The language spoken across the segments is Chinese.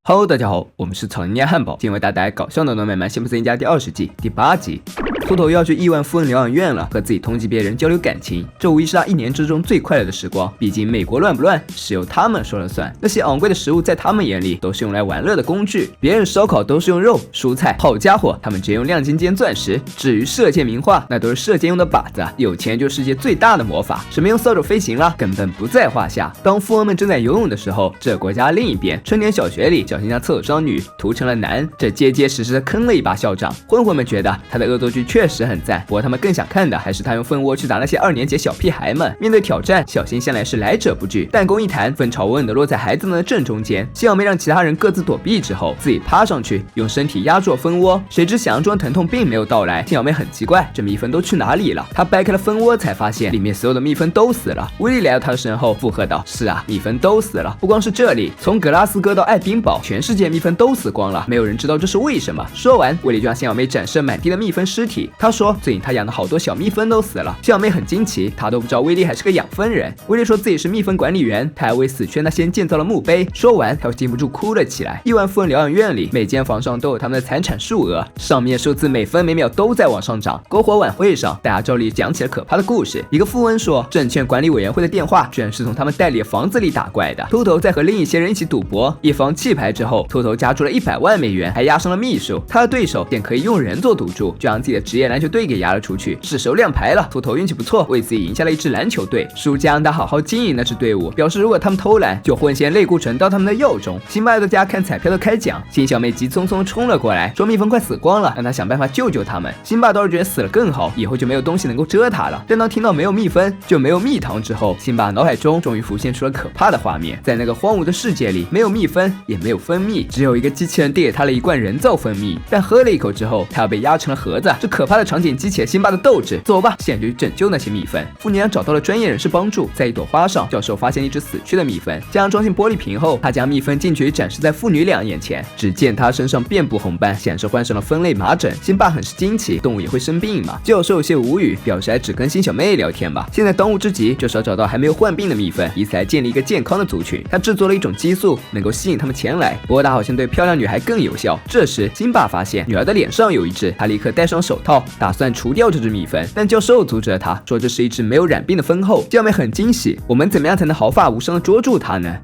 Hello， 大家好，我们是草泥捏汉堡，今天为大家带来搞笑的暖美漫辛普森一家第20季第8集。秃头又要去亿万富翁疗养院了，和自己同级别人交流感情，这无疑是他一年之中最快乐的时光。毕竟美国乱不乱是由他们说了算，那些昂贵的食物在他们眼里都是用来玩乐的工具。别人烧烤都是用肉、蔬菜，好家伙，他们直接用亮晶晶钻石。至于射箭名画，那都是射箭用的靶子，有钱就是世界最大的魔法，什么用扫帚飞行啦，根本不在话下。当富翁们正在游泳的时候，这国家另一边，春田小学里小心将厕所上女涂成了男，这结结实实的坑了一把校长。混混们觉得他的恶作剧确实很赞，不过他们更想看的还是他用蜂窝去打那些2年级小屁孩们。面对挑战，小新向来是来者不拒，弹弓一弹，蜂巢稳稳地落在孩子们的正中间。幸好没让其他人各自躲避之后，自己趴上去，用身体压住了蜂窝。谁知想象中的疼痛并没有到来，幸好妹很奇怪，这蜜蜂都去哪里了？他掰开了蜂窝，才发现里面所有的蜜蜂都死了。威利来到他的身后，附和道：“是啊，蜜蜂都死了，不光是这里，从格拉斯哥到爱丁堡，全世界蜜蜂都死光了，没有人知道这是为什么。”说完，威利就让幸好妹展示满地的蜜蜂尸体。他说：“最近他养的好多小蜜蜂都死了。”幸好妹很惊奇，他都不知道威利还是个养蜂人。威利说自己是蜜蜂管理员，他还为死去那些建造了墓碑。说完，他又禁不住哭了起来。亿万富翁疗养院里，每间房上都有他们的财产数额，上面数字每分每秒都在往上涨。篝火晚会上，大家照例讲起了可怕的故事。一个富翁说，证券管理委员会的电话居然是从他们代理的房子里打过来的。秃头在和另一些人一起赌博，一方弃牌之后，秃头加注了100万美元，还押上了秘书。他的对手见可以用人做赌注，就让自己的职业篮球队给押了出去。是时候亮牌了，秃头运气不错，为自己赢下了一支篮球队。输家让他好好经营那支队伍，表示如果他们偷懒，就混些类固醇到他们的药中。辛巴在家看彩票的开奖，新小妹急匆匆冲了过来，说蜜蜂快死光了，让他想办法救救他们。辛巴倒是觉得死了更好，以后就没有东西能够蛰他了。但当听到没有蜜蜂就没有蜜糖之后，辛巴脑海中终于浮现出了可怕的画面。在那个荒芜的世界里，没有蜜蜂，也没有蜂蜜，只有一个机器人递给他了一罐人造蜂蜜，但喝了一口之后，他要被压成了盒子。这可怕的场景激起了辛巴的斗志。走吧，现在就去拯救那些蜜蜂。父娘找到了专业人士帮助，在一朵花上，教授发现一只死去的蜜蜂，将它装进玻璃瓶后，他将蜜蜂近距离展示在父女俩眼前。只见它身上遍布红斑，显示患上了蜂类麻疹。辛巴很是惊奇，动物也会生病吗？教授有些无语，表示还只跟新小妹聊天吧。现在当务之急就是要找到还没有患病的蜜蜂，以此来建立一个健康的族群。他制作了一种激素，能够吸引他们前来，不过它好像对漂亮女孩更有效。这时辛巴发现女儿的脸上有一只，他立刻戴上手套，打算除掉这只蜜蜂，但教授阻止了他，说这是一只没有染病的蜂后。小妹很惊喜，我们怎么样才能毫发无伤的捉住它呢？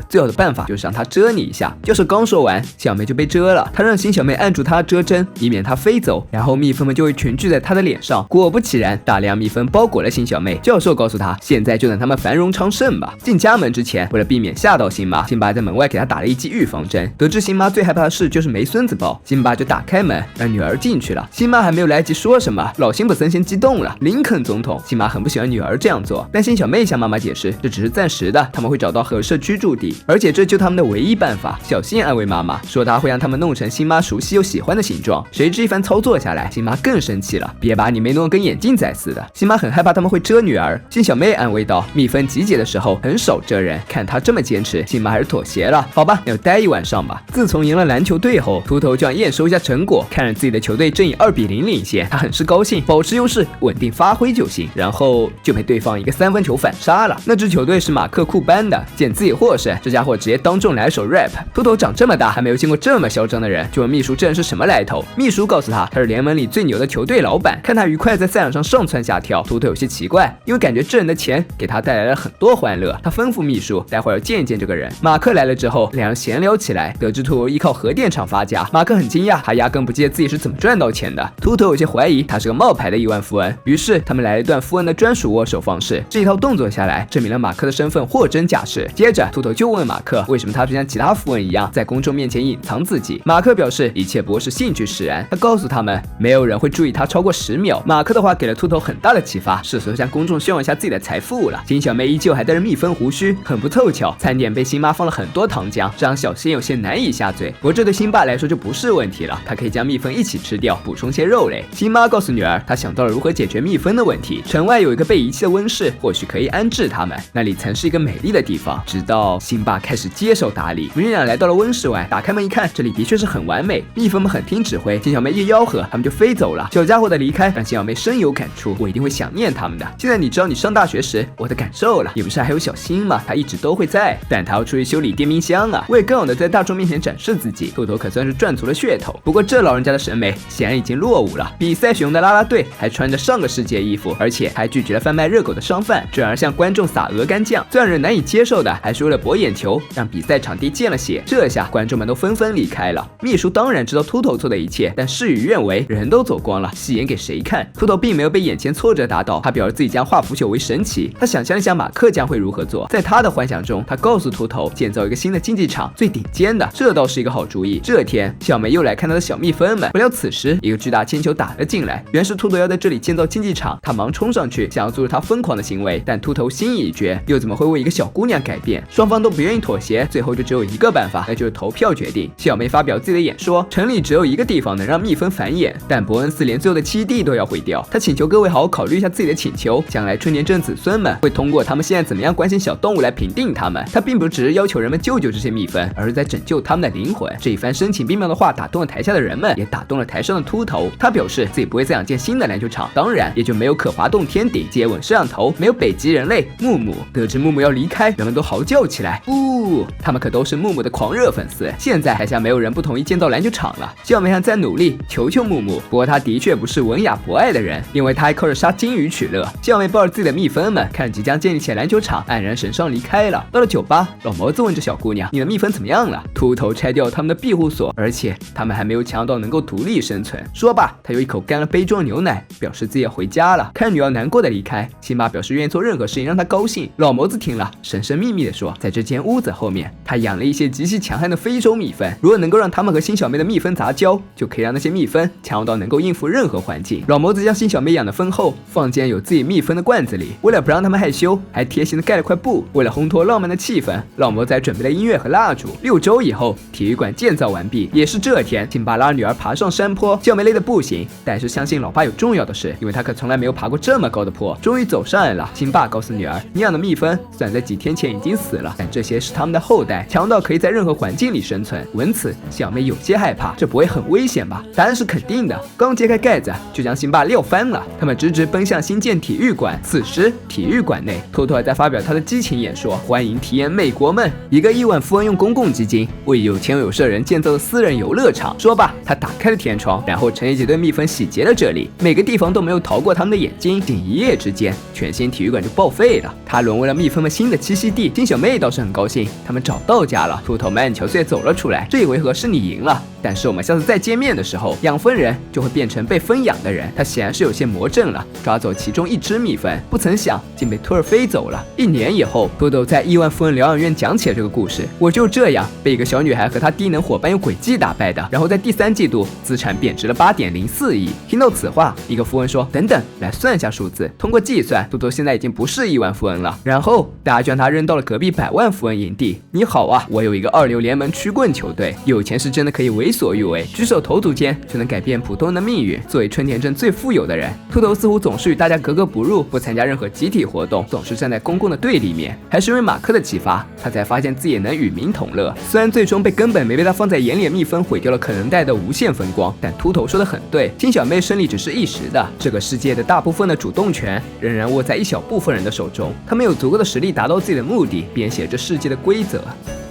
最好的办法就是让它蛰你一下。教授刚说完，小妹就被蛰了。他让新小妹按住它蛰针，以免它飞走，然后蜜蜂们就会群聚在她的脸上。果不其然，大量蜜蜂包裹了新小妹。教授告诉她，现在就等他们繁荣昌盛吧。进家门之前，为了避免吓到辛巴，辛巴在门外给他打了一剂预防针。得知辛巴最害怕的事就是没孙子抱，辛巴就打开门让女儿进去了。辛巴还没有来得及说什么，老辛普森先激动了，林肯总统。辛巴很不喜欢女儿这样做，但新小妹向妈妈解释，这只是暂时的，他们会找到合适居住地，而且这就他们的唯一办法。小新安慰妈妈说，他会让他们弄成辛巴熟悉又喜欢的形状。谁知一番操作下来，辛巴更生气了，别把你妹弄得跟眼镜仔似的。辛巴很害怕他们会蛰女儿，新小妹安慰道，蜜蜂集结的时候很少蛰人，看他这么坚持，辛巴还是妥协了。好吧，要待一晚上吧。自从赢了篮球队后，秃头就想验收一下成果，看着自己的球队正以2-0领先，他很是高兴，保持优势，稳定发挥就行。然后就被对方一个3分球反杀了。那支球队是马克库班的，见自己获胜，这家伙直接当众来首 rap。秃头长这么大还没有见过这么嚣张的人，就问秘书这人是什么来头。秘书告诉他，他是联盟里最牛的球队老板。看他愉快在赛场上上蹿下跳，秃头有些奇怪，因为感觉这人的钱给他带来了很多欢乐。他吩咐秘书待会儿要见一见这个人。马克来了之后，两人闲聊起来，得知秃头依靠核电厂发家。马克很惊讶，他压根不记得自己是怎么赚到钱的。秃头有些怀疑他是个冒牌的亿万富翁，于是他们来了一段富翁的专属握手方式。这一套动作下来，证明了马克的身份货真价实。接着秃头就问马克，为什么他不像其他富翁一样在公众面前隐藏自己。马克表示一切不过是兴趣使然，他告诉他们没有人会注意他超过10秒。马克的话给了秃头很大的启发，是时候向公众炫耀一下自己的财富了。金小妹依旧还带着蜜蜂胡须，很不凑巧，餐点被辛巴放了很多糖浆，这让小新有些难以下嘴。不过这对辛巴来说就不是问题了，他可以将蜜蜂一起吃掉，补充些肉类。辛妈告诉女儿，她想到了如何解决蜜蜂的问题。城外有一个被遗弃的温室，或许可以安置它们，那里曾是一个美丽的地方。直到辛巴开始接手打理，母女俩来到了温室外，打开门一看，这里的确是很完美。蜜蜂们很听指挥，金小妹一吆喝，他们就飞走了。小家伙的离开让金小妹深有感触，我一定会想念他们的。现在你知道你上大学时我的感受了，也不是还有小新吗？他一直都会在，但他要出去修理电冰箱啊。我也更往的在大众面前展示自己，秃头可算是赚足了噱头。不过这老人家的审美显然已经落伍了，比赛使用的啦啦队还穿着上个世纪的衣服，而且还拒绝了贩卖热狗的商贩，转而向观众撒鹅肝酱。最让人难以接受的还是为了博眼球，让比赛场地溅了血。这下观众们都纷纷离开了。秘书当然知道秃头做的一切，但事与愿违，人都走光了，戏演给谁看？秃头并没有被眼前挫折打倒，他表示自己将化腐朽为神奇。他想象一下马克将会如何做，在他的幻想中，他告诉秃头建造一个新的竞技场，最顶尖的，这倒是一个好主意。这天，小梅又来看她的小蜜蜂们，不料此时一个巨大铅球打了进来，原是秃头要在这里建造竞技场，他忙冲上去想要阻止他疯狂的行为，但秃头心意已决，又怎么会为一个小姑娘改变？双方都不愿意妥协，最后就只有一个办法，那就是投票决定。小梅发表自己的演说，城里只有一个地方能让蜜蜂繁衍，但伯恩斯连最后的栖地都要毁掉。他请求各位好好考虑一下自己的请求，将来春年镇子孙们会通过他们现在怎么样关心小动物来评定他们。他并不只是要求人们救救这些蜜蜂，而是在拯救他们的灵魂。这一番深情并妙的话打动了台下的人们，也打动了台上的秃头。他表示自己不会再想建新的篮球场，当然也就没有可滑动天顶、接吻摄像头，没有北极人类木木。得知木木要离开，人们都嚎叫起来，不，他们可都是木木的狂热粉丝。现在台下没有人不同意建造篮球场了。小梅还在努力求求木木，不过他的确不是文雅博爱的人，因为他还靠着杀金鱼取乐。小梅抱着自己的蜜蜂们，看着即将建立起来篮球场，黯然神伤离开了。到了酒吧，老毛子问着小姑娘：“你的蜜蜂怎么样了？”秃头拆掉他们的庇护所，而且他们还没有强到能够独立生存。说罢，他又一口干了杯中的牛奶，表示自己要回家了。看女儿难过的离开，辛巴表示愿意做任何事情让她高兴。老毛子听了，神神秘秘地说：“在这间屋子后面，他养了一些极其强悍的非洲蜜蜂，如果能够让他们和新小妹的蜜蜂杂交，就可以让那些蜜蜂强壮到能够应付任何环境。”老毛子将新小妹养的蜂后放进有自己蜜蜂的罐子里，为了不让他们害羞，还贴心的盖了块布。为了烘托浪漫的气氛，老毛子还准备了音乐和蜡烛。6周以后，体育馆建造完毕。也是这天，辛巴拉女儿爬上山坡，小妹累得不行，但是相信老爸有重要的事，因为他可从来没有爬过这么高的坡。终于走上来了，辛巴告诉女儿：“你养的蜜蜂虽然在几天前已经死了，但这些是他们的后代，强到可以在任何环境里生存。”闻此，小妹有些害怕，这不会很危险吧？答案是肯定的。刚揭开盖子，就将辛巴撂翻了。他们直直奔向新建体育馆。此时，体育馆内，托托还在发表他的激情演说，欢迎体验美国梦。一个亿万富翁用公共基金为有钱有势人建造的私人游乐场。说罢，他打开了天窗，然后成立几对蜜蜂洗劫了这里。每个地方都没有逃过他们的眼睛。仅一夜之间，全新体育馆就报废了，它沦为了蜜蜂们新的栖息地。金小妹倒是很高兴，他们找到家了。秃头满眼憔悴走了出来。这一回合是你赢了，但是我们下次再见面的时候，养蜂人就会变成被蜂养的人。他显然是有些魔怔了，抓走其中一只蜜蜂，不曾想竟被拖儿飞走了。1年以后，秃头在亿万富翁疗养院讲起了这个故事。我就这样被一个小女孩和她低能伙伴用诡计打败的，然后在第3季度资产贬值了8.04亿。听到此话，一个富翁说：“等等，来算一下数字。”通过计算，秃头现在已经不是亿万富翁了。然后大家将他扔到了隔壁100万富翁营地。你好啊，我有一个2流联盟曲棍球队，有钱是真的可以为所欲为，举手投足间就能改变普通人的命运。作为春田镇最富有的人，秃头似乎总是与大家格格不入，不参加任何集体活动，总是站在公共的对立面。还是因为马克的启发，他才发现自己也能与民同乐。虽然最终被根本没被他放在眼里的蜜蜂毁掉了可能带的无限风光，但秃头说的很对，金小妹胜利只是一时的，这个世界的大部分的主动权仍然握在一小部分人的手中，他们有足够的实力达到自己的目的，编写这世界的规则。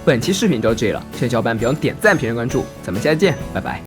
本期视频就到这里了，先小伙伴别忘点赞、评论、关注，咱们下期见，拜拜。